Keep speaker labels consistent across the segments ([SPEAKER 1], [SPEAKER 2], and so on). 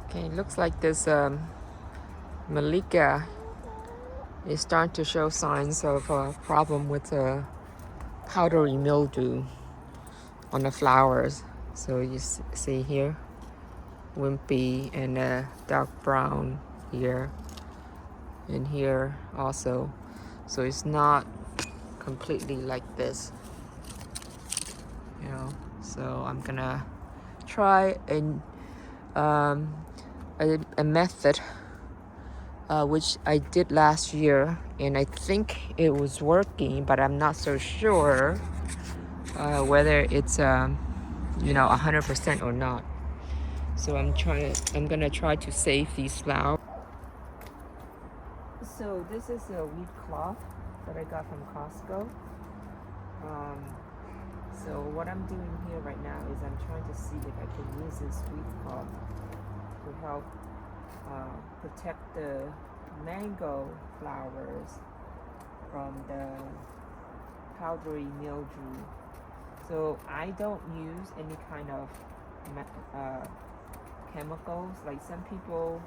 [SPEAKER 1] Okay, looks like this Malika is starting to show signs of a problem with powdery mildew on the flowers. So you see here, wimpy and dark brown here, and here also. So it's not completely like this, you know. So I'm gonna try a method which I did last year, and I think it was working, but I'm not so sure whether it's 100% or not. So I'm gonna try to save these flowers. So this is a wheat cloth that I got from Costco. So what I'm doing here right now is I'm trying to see if I can use this wheat cloth to help protect the mango flowers from the powdery mildew. So I don't use any kind of chemicals. Like some people,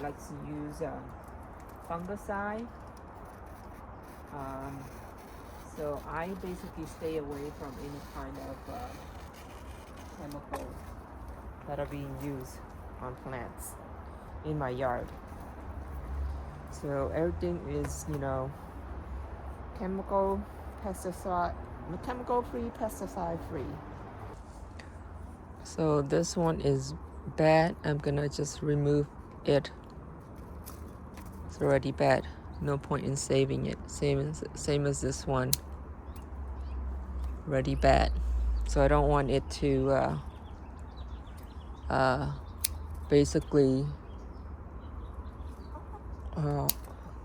[SPEAKER 1] like to use fungicide. So I basically stay away from any kind of chemicals that are being used on plants in my yard. So everything is, chemical free, pesticide free. So this one is bad. I'm gonna just remove it. It's already bad. No point in saving it. Same as this one. Already bad. So I don't want it to basically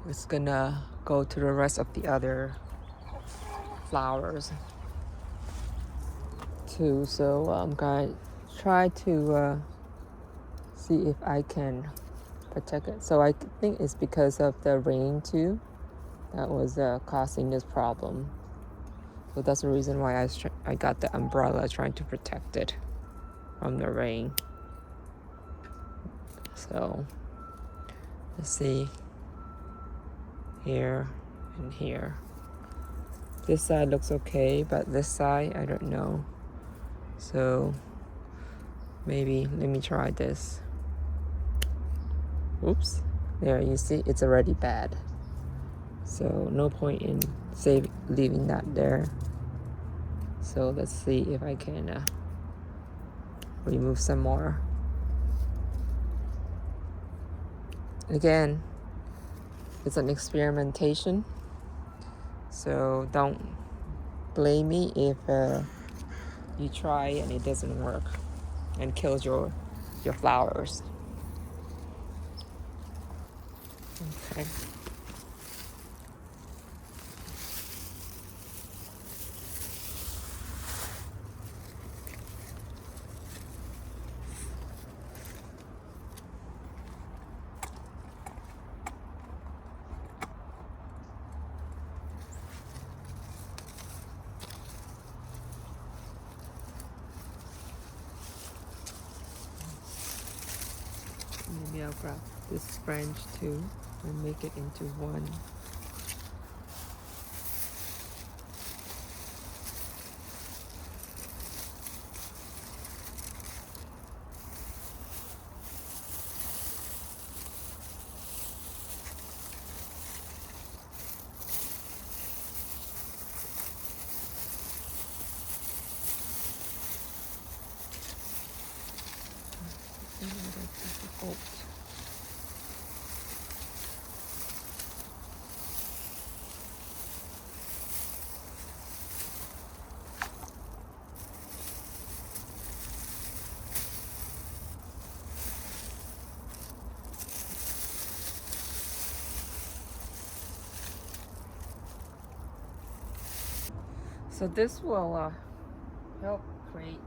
[SPEAKER 1] it's gonna go to the rest of the other flowers too. So I'm gonna try to see if I can protect it. So I think it's because of the rain too that was causing this problem. So that's the reason why I got the umbrella, trying to protect it from the rain. So let's see, here and here. This side looks okay, but this side, I don't know. So maybe let me try this. Oops, there, you see, it's already bad. So no point in leaving that there. So let's see if I can remove some more. Again, it's an experimentation, so don't blame me if you try and it doesn't work and kills your flowers. Okay. Maybe I'll grab this branch too and make it into one. Difficult. So this will help create,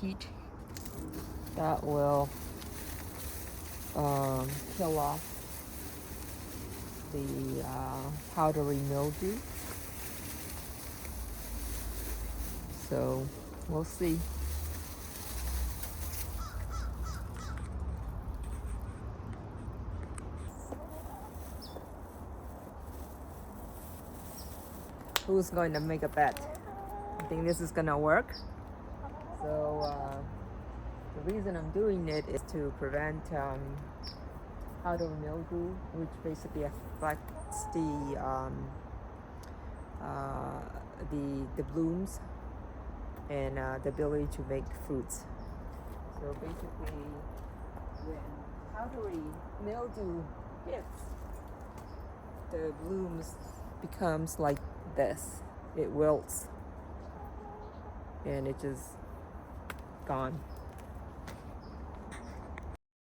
[SPEAKER 1] heat that will kill off the powdery mildew. So we'll see. Who's going to make a bet? I think this is gonna work. So the reason I'm doing it is to prevent powdery mildew, which basically affects the blooms and the ability to make fruits. So basically, when powdery mildew hits, the blooms becomes like this. It wilts and it just gone.